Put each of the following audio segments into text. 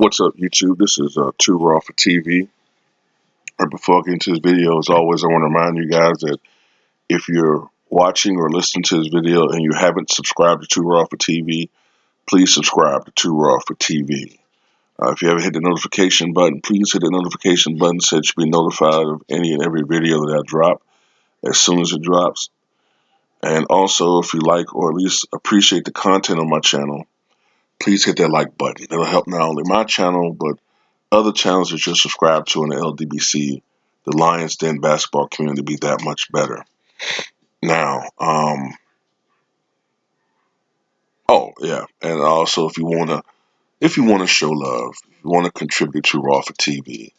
What's up, YouTube? This is Rafa TV. Right before I get into this video, as always, I want to remind you guys that if you're watching or listening to this video and you haven't subscribed to Rafa TV, please subscribe to Rafa TV. If you haven't hit the notification button, please hit the notification button so that you'll be notified of any and every video that I drop as soon as it drops. And also, if you like or at least appreciate the content on my channel, please hit that like button. It'll help not only my channel, but other channels that you're subscribed to in the LDBC, the Lions Den basketball community, be that much better. Now, oh yeah, and also if you wanna show love, if you wanna contribute to Rafa TV,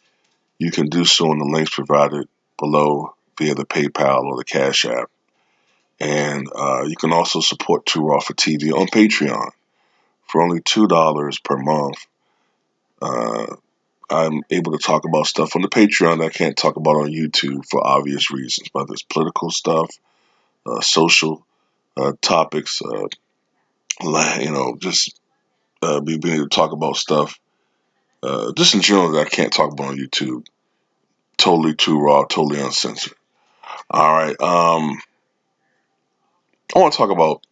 you can do so in the links provided below via the PayPal or the Cash App, and you can also support Rafa TV on Patreon for only $2 per month. I'm able to talk about stuff on the Patreon that I can't talk about on YouTube for obvious reasons, whether it's political stuff, social topics, just being able to talk about stuff, just in general that I can't talk about on YouTube. Totally too raw, totally uncensored. All right. I want to talk about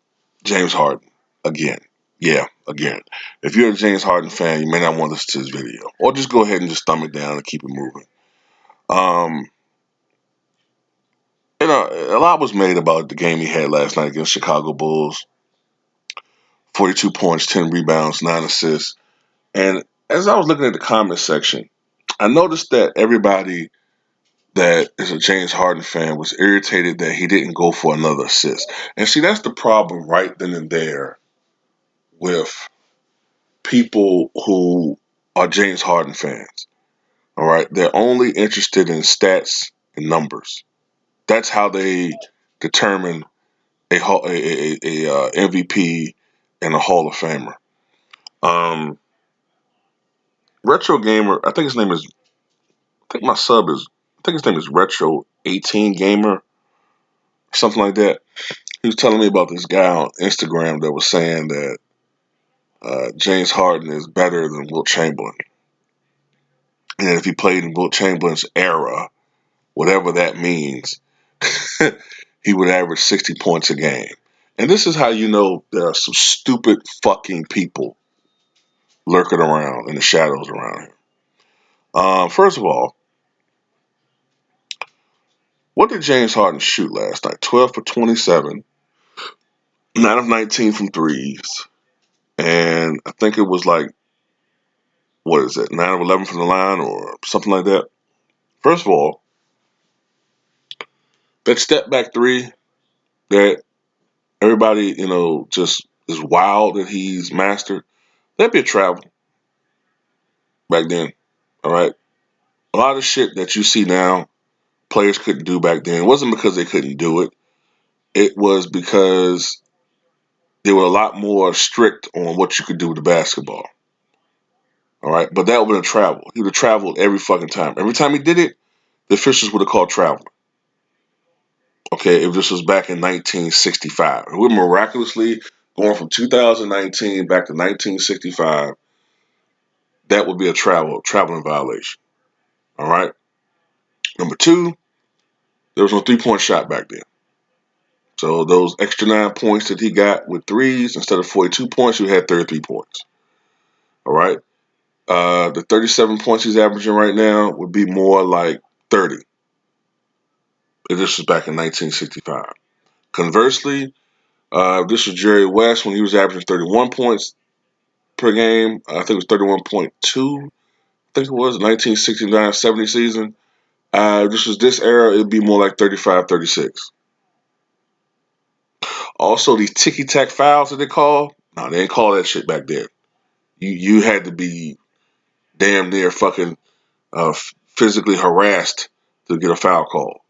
James Harden again. Yeah, again. If you're a James Harden fan, you may not want to listen to this video, or just go ahead and just thumb it down and keep it moving. Um, a lot was made about the game he had last night against Chicago Bulls. 42 points, 10 rebounds, 9 assists. And as I was looking at the comment section, I noticed that everybody that is a James Harden fan was irritated that he didn't go for another assist. And see, that's the problem right then and there with people who are James Harden fans. All right. They're only interested in stats and numbers. That's how they determine a MVP and a Hall of Famer. Retro Gamer, I think his name is Retro 18 Gamer, something like that. He was telling me about this guy on Instagram that was saying that James Harden is better than Wilt Chamberlain. And if he played in Wilt Chamberlain's era, whatever that means, he would average 60 points a game. And this is how you know there are some stupid fucking people lurking around in the shadows around here. First of all, what did James Harden shoot last night? 12 for 27, 9 of 19 from threes, and I think it was like, what is it, 9 of 11 from the line or something like that. First of all, that step back three that everybody, just is wild that he's mastered, that'd be a travel back then, all right? A lot of shit that you see now, players couldn't do back then. It wasn't because they couldn't do it. It was because they were a lot more strict on what you could do with the basketball. All right, but that would have been a travel. He would have traveled every fucking time. Every time he did it, the officials would have called traveling. Okay, if this was back in 1965, we're miraculously going from 2019 back to 1965. That would be a traveling violation. All right. Number two, there was no 3-point shot back then. So those extra 9 points that he got with threes, instead of 42 points, you had 33 points. All right. The 37 points he's averaging right now would be more like 30. If this was back in 1965. Conversely, this was Jerry West when he was averaging 31 points per game. I think it was 31.2. I think it was 1969-70 season. This was this era, it'd be more like 35, 36. Also, these ticky-tack fouls that they call, no, they didn't call that shit back then. You had to be damn near fucking physically harassed to get a foul call.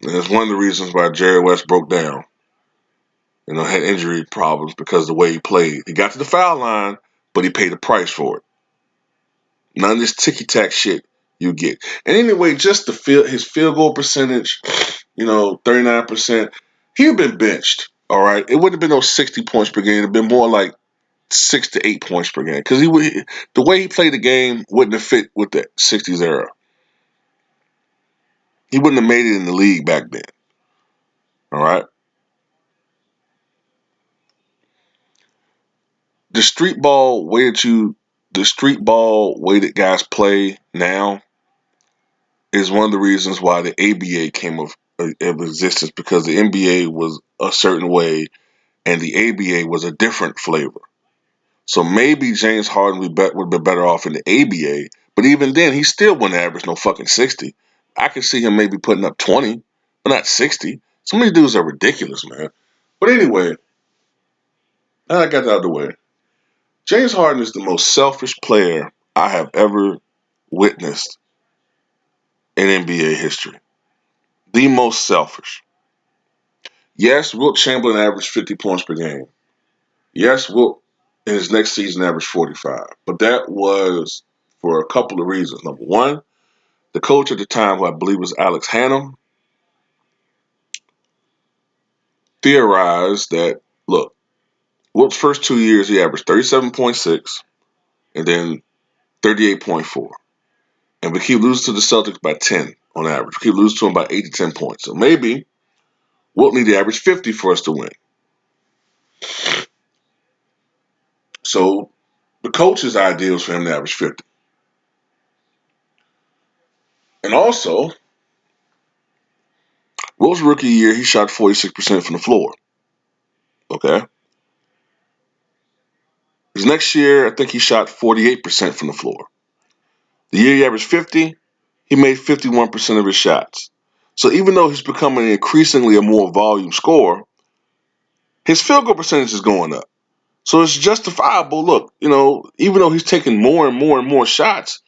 And it's one of the reasons why Jerry West broke down. Had injury problems because of the way he played. He got to the foul line, but he paid the price for it. None of this ticky-tack shit you get. And anyway, just his field goal percentage, 39%, he would have been benched, all right? It wouldn't have been no 60 points per game. It would have been more like 6 to 8 points per game because the way he played the game wouldn't have fit with the '60s era. He wouldn't have made it in the league back then. All right. The street ball way that the street ball way that guys play now is one of the reasons why the ABA came of existence because the NBA was a certain way and the ABA was a different flavor. So maybe James Harden would be better off in the ABA, but even then, he still wouldn't average no fucking 60. I could see him maybe putting up 20, but not 60. Some of these dudes are ridiculous, man. But anyway, now I got that out of the way. James Harden is the most selfish player I have ever witnessed in NBA history. The most selfish. Yes, Wilt Chamberlain averaged 50 points per game. Yes, Wilt in his next season averaged 45. But that was for a couple of reasons. Number one, the coach at the time, who I believe was Alex Hannum, theorized that, look, Wilt's first 2 years, he averaged 37.6 and then 38.4. And we keep losing to the Celtics by 10 on average. We keep losing to them by 8 to 10 points. So maybe Wilt need to average 50 for us to win. So the coach's idea was for him to average 50. And also, Wilt's rookie year, he shot 46% from the floor. Okay. His next year, I think he shot 48% from the floor. The year he averaged 50, he made 51% of his shots. So even though he's becoming increasingly a more volume scorer, his field goal percentage is going up. So it's justifiable. Look, even though he's taking more and more and more shots,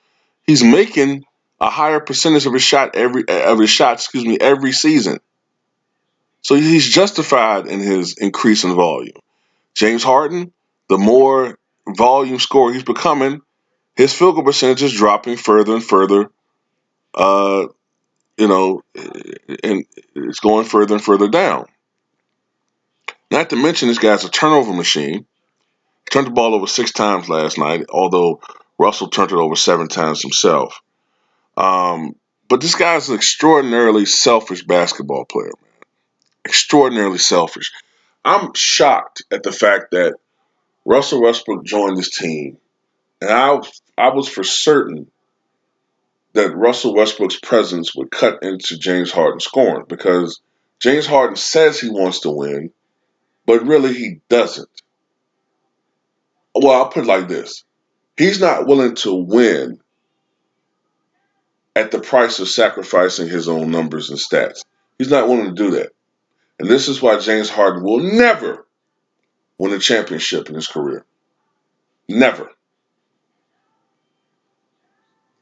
he's making a higher percentage of his shots, every season. So he's justified in his increase in volume. James Harden, the more volume scorer he's becoming, his field goal percentage is dropping further and further. Uh, and it's going further and further down. Not to mention, this guy's a turnover machine. He turned the ball over 6 times last night, although Russell turned it over 7 times himself. But this guy's an extraordinarily selfish basketball player, man. Extraordinarily selfish. I'm shocked at the fact that Russell Westbrook joined this team, and I was for certain that Russell Westbrook's presence would cut into James Harden's scoring because James Harden says he wants to win, but really he doesn't. Well, I'll put it like this. He's not willing to win at the price of sacrificing his own numbers and stats. He's not willing to do that. And this is why James Harden will never win a championship in his career. Never.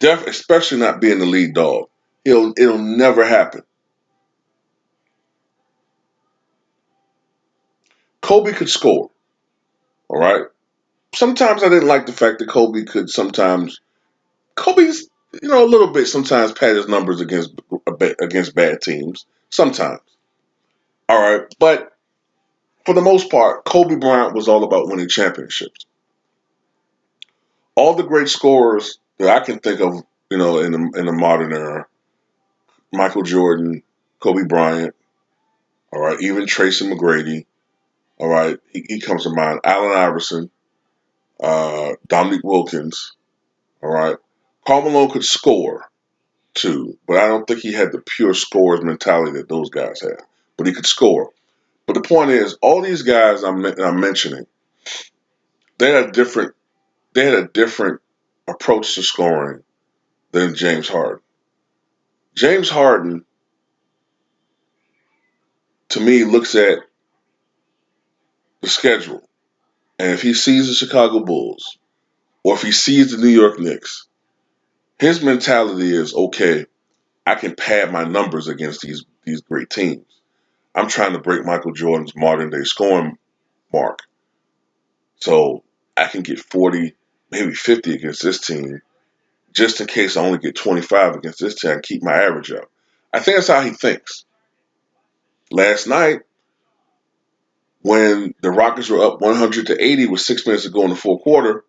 Especially not being the lead dog. It'll never happen. Kobe could score. All right. Sometimes I didn't like the fact that Kobe's, a little bit sometimes pad his numbers against bad teams. Sometimes. All right. But for the most part, Kobe Bryant was all about winning championships. All the great scorers that I can think of, in the modern era, Michael Jordan, Kobe Bryant, all right, even Tracy McGrady, all right, he comes to mind. Allen Iverson, Dominique Wilkins, all right. Karl Malone could score too, but I don't think he had the pure scorer's mentality that those guys had. But he could score. But the point is, all these guys I'm mentioning, they had a different approach to scoring than James Harden. James Harden, to me, looks at the schedule, and if he sees the Chicago Bulls or if he sees the New York Knicks, his mentality is, okay, I can pad my numbers against these great teams. I'm trying to break Michael Jordan's modern day scoring mark. So I can get 40, maybe 50 against this team, just in case I only get 25 against this team and keep my average up. I think that's how he thinks. Last night, when the Rockets were up 100-80 with 6 minutes to go in the fourth quarter,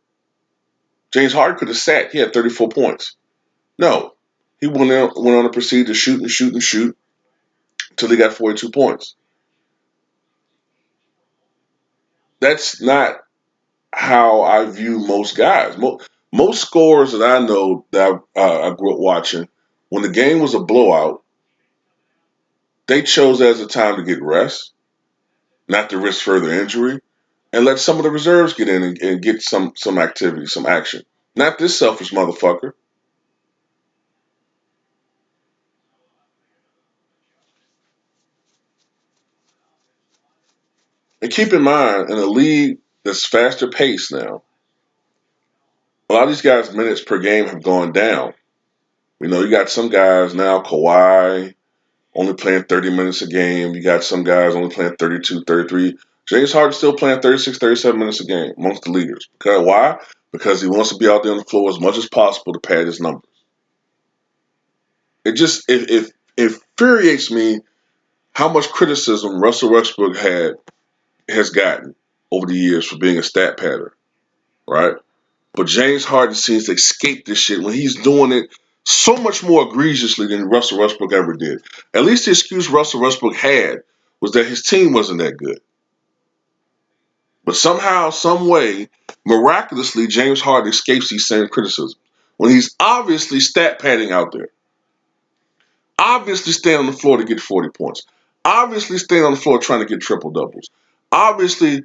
James Harden could have sat. He had 34 points. No, he went on to proceed to shoot and shoot and shoot until he got 42 points. That's not how I view most guys. Most scorers that I know that I grew up watching, when the game was a blowout, they chose that as a time to get rest, not to risk further injury, and let some of the reserves get in and get some activity, some action. Not this selfish motherfucker. And keep in mind, in a league that's faster paced now, a lot of these guys' minutes per game have gone down. You got some guys now, Kawhi, only playing 30 minutes a game. You got some guys only playing 32, 33. James Harden still playing 36, 37 minutes a game amongst the leaders. Because why? Because he wants to be out there on the floor as much as possible to pad his numbers. It infuriates me how much criticism Russell Westbrook has gotten over the years for being a stat padder, right? But James Harden seems to escape this shit when he's doing it so much more egregiously than Russell Westbrook ever did. At least the excuse Russell Westbrook had was that his team wasn't that good. But somehow, some way, miraculously, James Harden escapes these same criticisms when he's obviously stat padding out there, obviously staying on the floor to get 40 points, obviously staying on the floor trying to get triple doubles, obviously,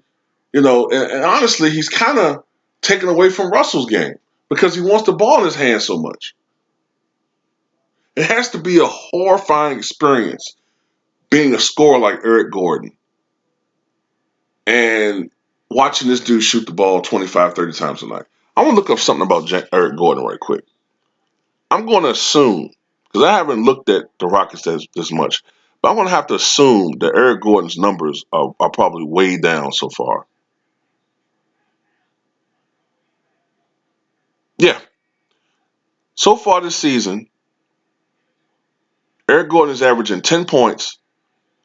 and honestly, he's kind of taken away from Russell's game because he wants the ball in his hand so much. It has to be a horrifying experience being a scorer like Eric Gordon and watching this dude shoot the ball 25, 30 times a night. I want to look up something about Eric Gordon right quick. I'm going to assume, because I haven't looked at the Rockets this much, but I'm going to have to assume that Eric Gordon's numbers are probably way down so far. Yeah. So far this season, Eric Gordon is averaging 10 points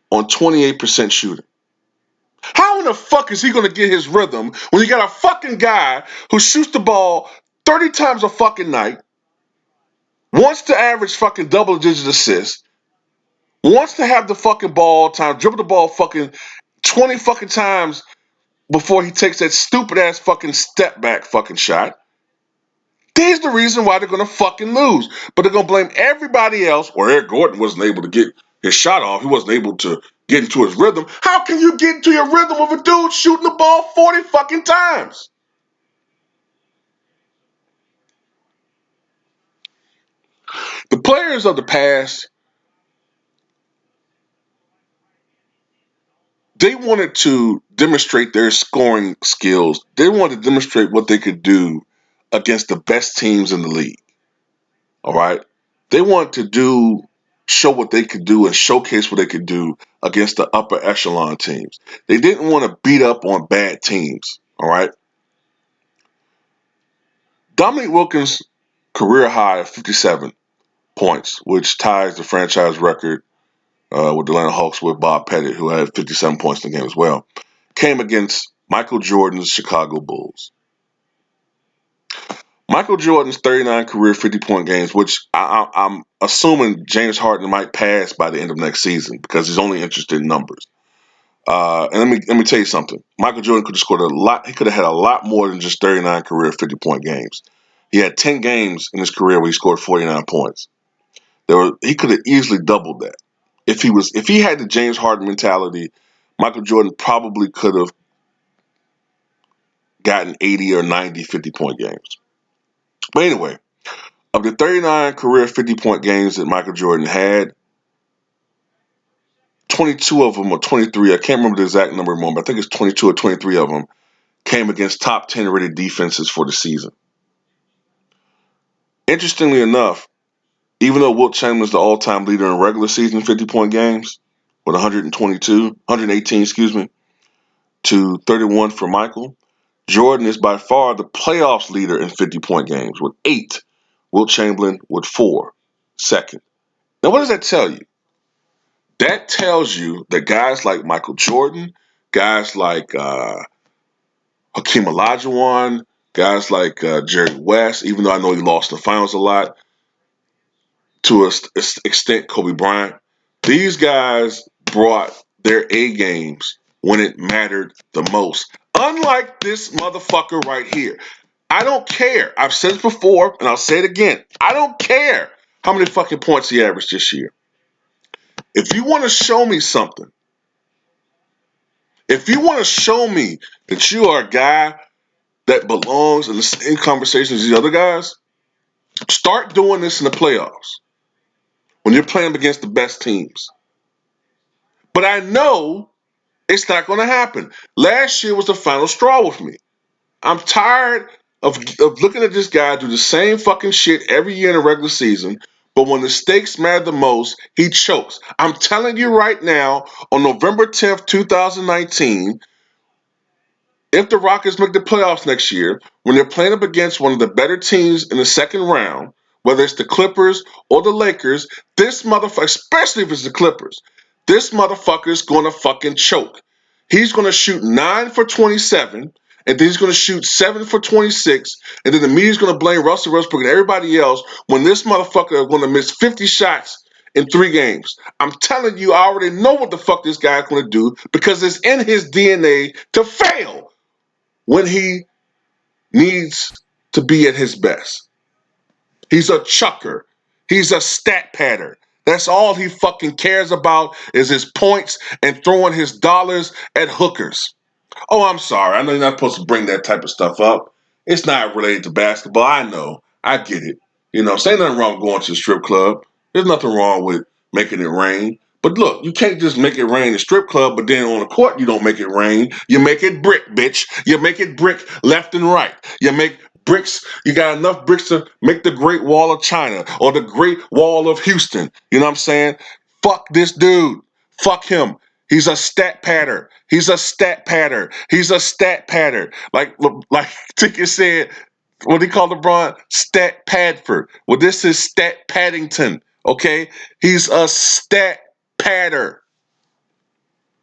on 28% shooting. How in the fuck is he going to get his rhythm when you got a fucking guy who shoots the ball 30 times a fucking night, wants to average fucking double-digit assists, wants to have the fucking ball time, dribble the ball fucking 20 fucking times before he takes that stupid-ass fucking step-back fucking shot? There's the reason why they're going to fucking lose. But they're going to blame everybody else. Or Eric Gordon wasn't able to get his shot off. He wasn't able to get into his rhythm. How can you get into your rhythm of a dude shooting the ball 40 fucking times? The players of the past, they wanted to demonstrate their scoring skills. They wanted to demonstrate what they could do against the best teams in the league. All right? They wanted to show what they could do and showcase what they could do against the upper echelon teams. They didn't want to beat up on bad teams. All right? Dominique Wilkins' career high of 57 points, which ties the franchise record with the Atlanta Hawks with Bob Pettit, who had 57 points in the game as well, came against Michael Jordan's Chicago Bulls. Michael Jordan's 39 career 50-point games, which I'm assuming James Harden might pass by the end of next season because he's only interested in numbers. And let me tell you something. Michael Jordan could have scored a lot. He could have had a lot more than just 39 career 50-point games. He had 10 games in his career where he scored 49 points. He could have easily doubled that. If he had the James Harden mentality, Michael Jordan probably could have gotten 80 or 90 50-point games. But anyway, of the 39 career 50-point games that Michael Jordan had, 22 of them or 23, I can't remember the exact number anymore, but I think it's 22 or 23 of them came against top 10 rated defenses for the season. Interestingly enough, even though Wilt Chamberlain is the all-time leader in regular season 50-point games with 118, to 31 for Michael, Jordan is by far the playoffs leader in 50-point games with 8. Wilt Chamberlain with 4, second. Now, what does that tell you? That tells you that guys like Michael Jordan, guys like Hakeem Olajuwon, guys like Jerry West, even though I know he lost in the finals a lot, to an extent Kobe Bryant. These guys brought their A games when it mattered the most. Unlike this motherfucker right here. I don't care. I've said it before, and I'll say it again. I don't care how many fucking points he averaged this year. If you want to show me something, if you want to show me that you are a guy that belongs in the same conversation as these other guys, start doing this in the playoffs when you're playing against the best teams. But I know it's not going to happen. Last year was the final straw with me. I'm tired of looking at this guy do the same fucking shit every year in the regular season, but when the stakes matter the most, he chokes. I'm telling you right now, on November 10th, 2019, if the Rockets make the playoffs next year, when they're playing up against one of the better teams in the second round, whether it's the Clippers or the Lakers, this motherfucker, especially if it's the Clippers, this motherfucker's gonna fucking choke. He's gonna shoot 9 for 27, and then he's gonna shoot 7 for 26, and then the media's gonna blame Russell Westbrook and everybody else when this motherfucker is gonna miss 50 shots in 3 games. I'm telling you, I already know what the fuck this guy's gonna do because it's in his DNA to fail when he needs to be at his best. He's a chucker. He's a stat padder. That's all he fucking cares about is his points and throwing his dollars at hookers. Oh, I'm sorry. I know you're not supposed to bring that type of stuff up. It's not related to basketball. I know. I get it. Say nothing wrong going to the strip club. There's nothing wrong with making it rain. But look, you can't just make it rain in the strip club, but then on the court you don't make it rain. You make it brick, bitch. You make it brick left and right. You make bricks. You got enough bricks to make the Great Wall of China or the Great Wall of Houston. You know what I'm saying? Fuck this dude. Fuck him. He's a stat patter. He's a stat patter. He's a stat patter. Like Ticket said, what he called LeBron, stat Padford. Well, this is stat Paddington. Okay, he's a stat patter.